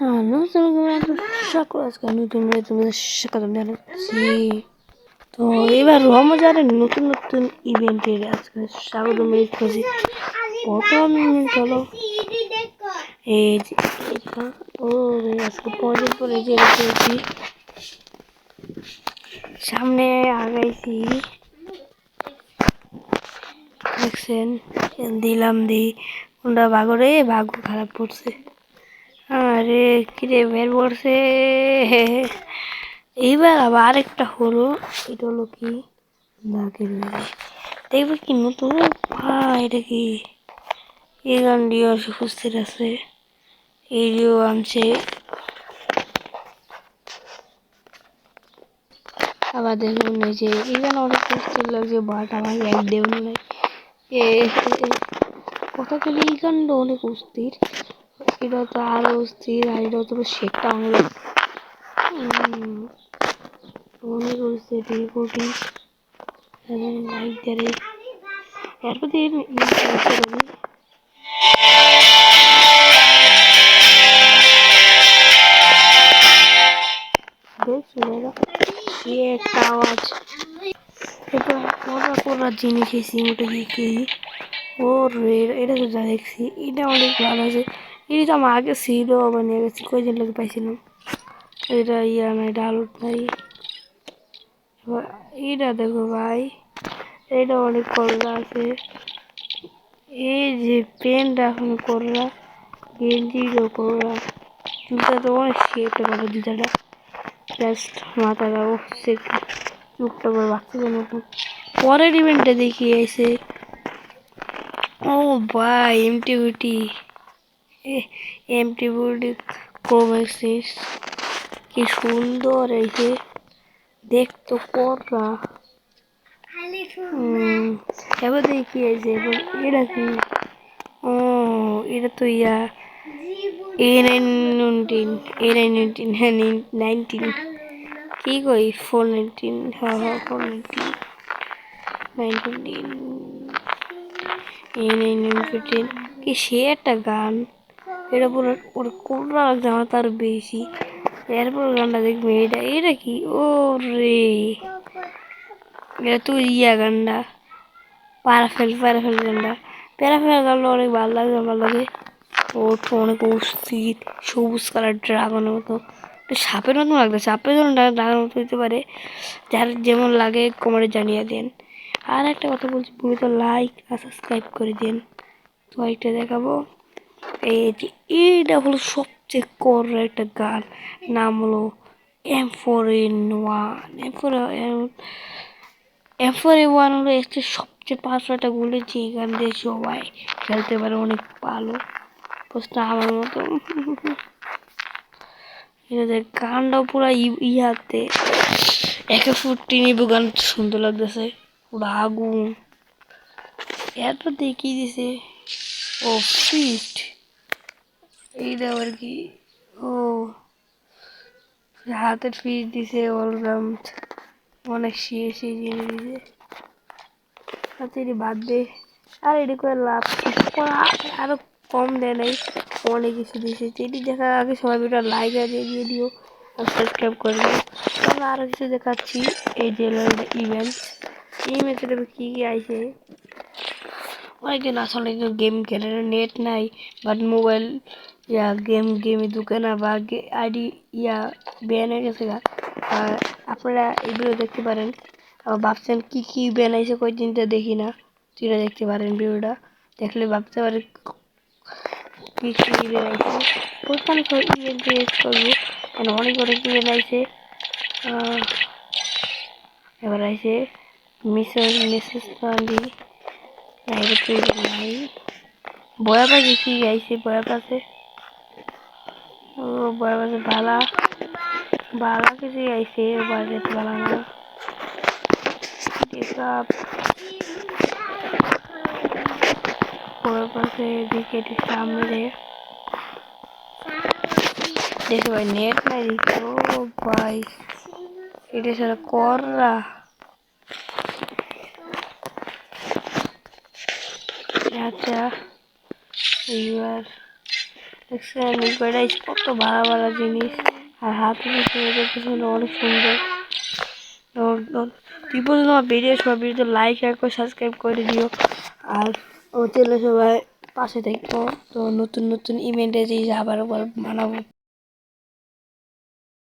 Hello, সকল আজকে নতুন তোমাদের স্বাগত জানাচ্ছি। তো এবার রমজানের নতুন নতুন ইভেন্টের আজকে স্বাগত জানাচ্ছি। প্রথম ইভেন্ট হলো এই যে ও আজকে 5 দিন পরে যে রেখেছি সামনে আগাইছি দেখছেন দিলাম কোনটা ভাগরে ভাগ্য খারাপ পড়ছে। আরে কিরে বের পড়ছে। এইবার আবার আরেকটা হলো, এটা হলো কি নাকের বাড়ি দেখবে কি নতুন এটা কি এই গানটিও উপস্থিত আছে, এইটিও আনছে। আবার দেখুন এই যে এই গান অনেক উপস্থিত লাগছে, বাট আমাকে এক দেও নাই কথা বলি এই গানটা অনেক অস্থির, এটা তো আরো অস্থির, আর এটা তো শেখটা অনেক অনেক অস্থির রিপোর্টিং লাইক দেয় এরপর দিয়ে একটা আওয়াজ, এটা করার জিনিস এই সিমটা দেখি ও রে, এটা তো যা দেখছি এটা অনেক ভালো আছে। এটা তো আমার আগে ছিল, আবার নিয়ে গেছি কয়দিন লাগে পাইছিলাম। এটা ইয়া নাই ডাউনলোড নাই। এটা দেখো ভাই, এটা অনেক করলা আছে। এই যে প্যান্টটা এখন করলা, গেঞ্জিরও করলা, জুতা তো অনেক সেটা ভালো জুতাটা, জাস্ট মাথাটা সে চুপটা করে বাচ্চাদের মতন। পরের ইভেন্টে দেখি এসে ও ভাই এমটি কোমেক্সিস কি সুন্দর এসে দেখতো কররা। এবার দেখি এসে এটা কি, ও এটা তো ইয়া A19 হ্যাঁ 19 কি কই 419 হ্যাঁ 419 A19 কি সে একটা গান, এটা পুরো পুরো কোনটা লাগছে আমার তার বেশি। এরপর গানটা দেখবে এটা এটা কি ও রে, এটা তো ইয়া গানটা প্যারাফেল গানটা, প্যারাফেল গানটা অনেক ভালো লাগে আমার লাগে। ওর তো অনেক অস্থির সবুজ কালার ড্রাগনের মতো, সাপের মতো লাগবে, সাপের জন্য ড্রাগনের মতো হতে পারে, যার যেমন লাগে কমেন্টে জানিয়ে দেন। আর একটা কথা বলছি, পুরো লাইক আর সাবস্ক্রাইব করে দিন। তো একটা দেখাবো, এই যে এইটা হলো সবচেয়ে কর একটা গান, নাম হলো M4A1। M4A1 হলো একটা সবচেয়ে 500টা গুলি, যে গান দিয়ে সবাই খেলতে পারে, অনেক ভালো পোস্টটা আমার মতো। এটা গানটাও পুরো ইয়াতে একে ফুটি নিবু, গান সুন্দর লাগতেছে পুরো আগুন। এরপর দেখিয়ে দিছে ও ফিস্ট, এইটা আর কি ও হাতের ফিস্ট দিছে, অলরাউন্ড অনেক সেই জিনিস দিছে হাতেরই বাদ দে। আর এটি করে লাভ আরো কম দেয় নাই, অনেক কিছু দিয়েছে। এটি দেখার আগে সবাই ভিডিও লাইক দিয়ে দিও আর সাবস্ক্রাইব করে দিও। আমরা আরো কিছু দেখাচ্ছি, এই যে ইভেন্ট, এই ম্যাচে কি কি আইছে। অনেকদিন আসলে গেম খেলে নেট নাই, বাট মোবাইল ইয়া গেমে ঢুকে না, বা আইডি ইয়া ব্যান হয়ে গেছে। আর আপনারা এগুলো দেখতে পারেন, ভাবছেন কি কি ব্যান আইছে কয়েকদিনটা দেখি না, তুইরা দেখতে পারেন ভিডিওটা, দেখলে ভাবতে পারে কি কি ব্যান আইছে। ওইখানে ইভেন্ট করবো, অনেক অনেক ইভেন্ট আইছে। এবার আইছে মেসেজ নাই, বয়া পাশে কি আইছে, বয়া পাশে ও বয়া পাশে বালা কিছু আইছে, বাজেট বালা না বয়া পাশে দিকে সামনে দেখে ভাই নেট নাই দিচ্ছে। ও ভাই এটা সারা কররা, আচ্ছা এইবার দেখছেন প্যারাডাইস কত ভালো ভালো জিনিস আর হাতে পিছনে অনেক সুন্দর। তুই বল তোমার ভিডিও সব ভিডিও লাইক শেয়ার করে সাবস্ক্রাইব করে দিও আর ও চ্যানেলে সবাই পাশে থাকো। তো নতুন নতুন ইভেন্টে যে আবার বানাবো।